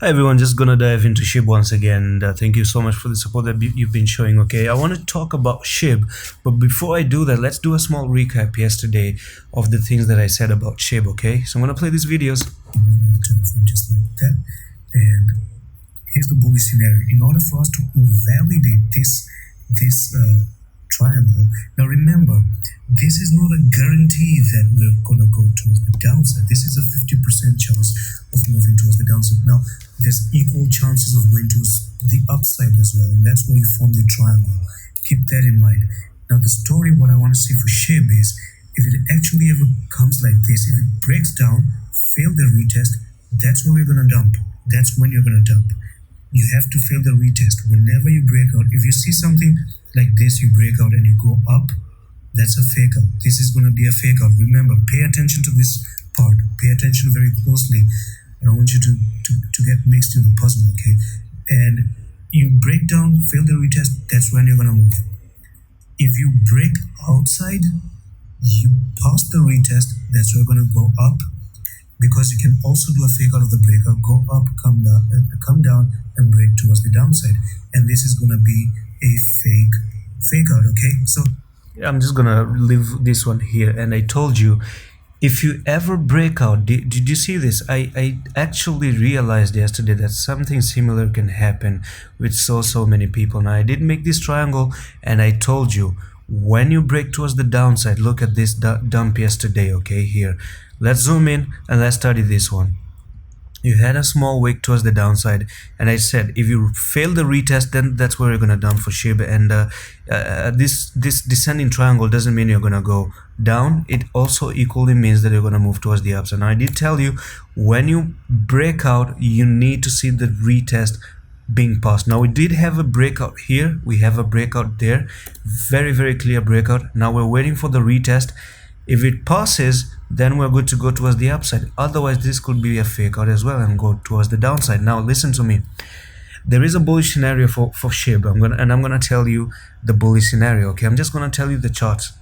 Hi everyone, just gonna dive into SHIB once again. Thank you so much for the support that you've been showing. Okay, I want to talk about SHIB, but before I do that, let's do a small recap yesterday of the things that I said about SHIB. Okay, so I'm gonna play these videos. Just like that, and here's the bullish scenario. In order for us to invalidate this triangle, now remember, this is not a guarantee that we're gonna go towards the downside. This is a 50% chance of moving towards the downside. Now there's equal chances of going towards the upside as well, and that's where you form the triangle. Keep that in mind. Now the story, what I want to see for SHIB is, if it actually ever comes like this, if it breaks down, fail the retest, that's where we're gonna dump. That's when you're gonna dump. You have to fail the retest. Whenever you break out, if you see something like this, you break out and you go up, that's a fake out. This is going to be a fake out. Remember, pay attention to this part. Pay attention very closely. I don't want you to get mixed in the puzzle, okay? And you break down, fail the retest, that's when you're going to move. If you break outside, you pass the retest, that's where you're going to go up, because you can also do a fake out of the breakout, go up, come down, and break towards the downside. And this is going to be a fake out, okay? So I'm just gonna leave this one here, and I told you, if you ever break out, did you see this? I actually realized yesterday that something similar can happen with so many people. Now I did make this triangle, and I told you, when you break towards the downside, look at this dump yesterday. Okay, here, let's zoom in and let's study this one. You had a small wick towards the downside, and I said if you fail the retest, then that's where you're gonna dump for SHIB. And this descending triangle doesn't mean you're gonna go down. It also equally means that you're gonna move towards the upside. Now I did tell you, when you break out, you need to see the retest being passed. Now we did have a breakout here, we have a breakout there, very clear breakout. Now we're waiting for the retest. If it passes, then we're good to go towards the upside. Otherwise, this could be a fake out as well and go towards the downside. Now listen to me, there is a bullish scenario for SHIB. I'm gonna tell you the bullish scenario. Okay, I'm just gonna tell you the charts.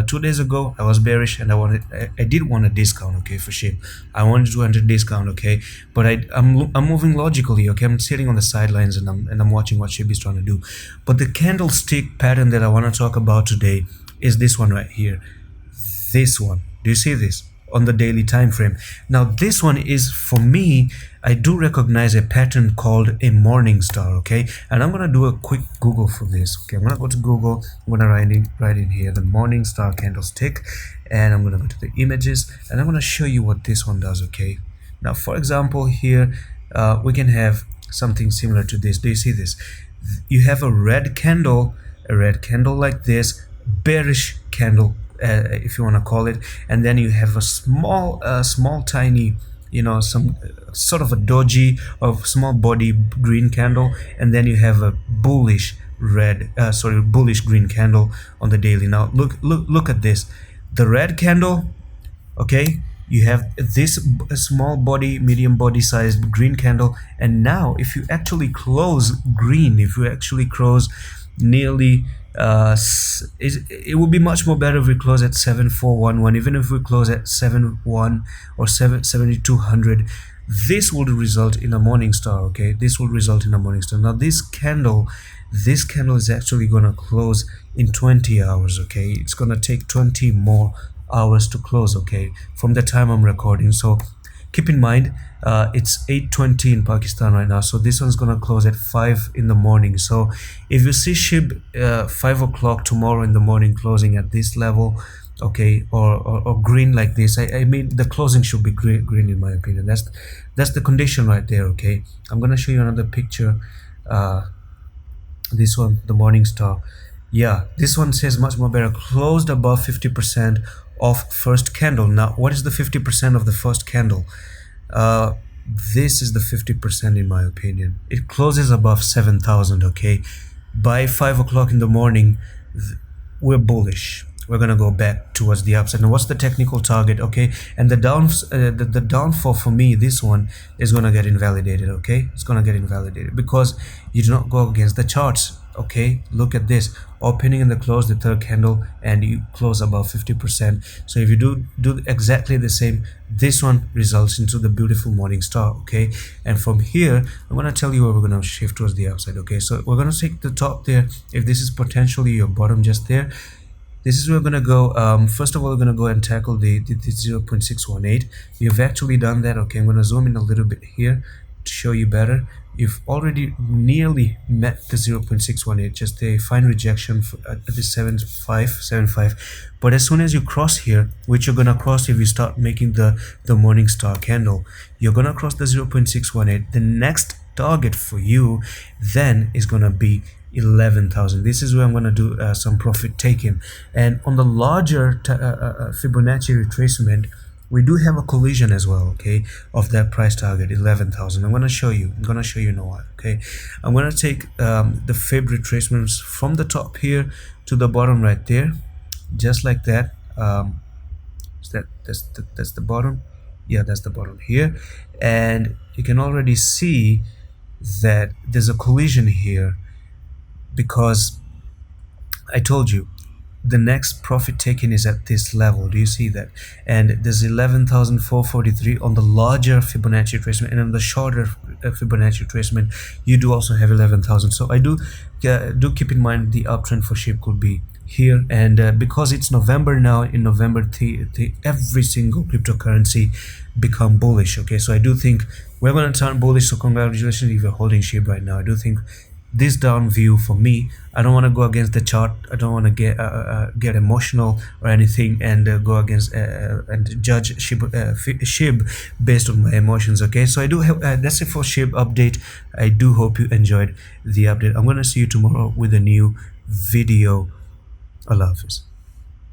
2 days ago I was bearish, and I did want a discount, okay, for SHIB. I wanted to enter discount, okay, but I'm moving logically, okay. I'm sitting on the sidelines and I'm watching what SHIB is trying to do. But the candlestick pattern that I want to talk about today is this one right here. This one, do you see this on the daily time frame? Now this one is, for me, I do recognize a pattern called a morning star, okay, and I'm gonna do a quick Google for this. Okay, I'm gonna go to Google, I'm gonna write in here the morning star candlestick, and I'm gonna go to the images, and I'm gonna show you what this one does. Okay, now for example here, we can have something similar to this. Do you see this? You have a red candle like this, bearish candle, if you want to call it, and then you have a small tiny, you know, some sort of a doji or small body green candle, and then you have a bullish green candle on the daily. Now look at this, the red candle, okay, you have this small body, medium body sized green candle, and now if you actually close green, if you actually close nearly it would be much more better if we close at 7411. Even if we close at 71 or 7200, this would result in a morning star. Okay, this will result in a morning star. Now this candle is actually going to close in 20 hours. Okay, it's going to take 20 more hours to close, okay, from the time I'm recording. So keep in mind, it's 8:20 in Pakistan right now, so this one's gonna close at 5 in the morning. So if you see SHIB 5 o'clock tomorrow in the morning closing at this level, okay, or green like this, I mean the closing should be green in my opinion. That's the condition right there. Okay, I'm gonna show you another picture. This one, the morning star, yeah, this one says much more better, closed above 50% of first candle. Now what is the 50% of the first candle? This is the 50% in my opinion. It closes above 7,000. okay, by 5 o'clock in the morning we're bullish, we're gonna go back towards the upside. Now what's the technical target? Okay, and the downfall for me, this one is gonna get invalidated. Okay, it's gonna get invalidated because you do not go against the charts. Okay, look at this, opening and the close the third candle, and you close above 50%. So if you do exactly the same, this one results into the beautiful morning star. Okay, and from here I'm going to tell you where we're going to shift towards the upside. Okay, so we're going to take the top there. If this is potentially your bottom just there, this is where we're gonna go. First of all, we're gonna go and tackle the 0.618. You've actually done that. Okay, I'm gonna zoom in a little bit here to show you better. You've already nearly met the 0.618, just a fine rejection at the 7575. But as soon as you cross here, which you're gonna cross if you start making the morning star candle, you're gonna cross the 0.618. The next target for you then is gonna be 11,000. This is where I'm going to do some profit taking. And on the larger Fibonacci retracement, we do have a collision as well, okay, of that price target 11,000. I'm going to show you now what. Okay, I'm going to take the Fib retracements from the top here to the bottom right there, just like that. That's the bottom. Yeah, that's the bottom here, and you can already see that there's a collision here, because I told you the next profit taken is at this level. Do you see that? And there's 11,443 on the larger Fibonacci retracement, and on the shorter Fibonacci retracement you do also have 11,000. So I do keep in mind the uptrend for SHIB could be here, and because it's November now, in November every single cryptocurrency become bullish. Okay, so I do think we're going to turn bullish. So congratulations if you're holding SHIB right now. I do think this down view, for me, I don't want to go against the chart. I don't want to get emotional or anything and go against and judge SHIB based on my emotions. Okay, so I do have that's it for SHIB update. I do hope you enjoyed the update. I'm going to see you tomorrow with a new video. Allah Hafiz.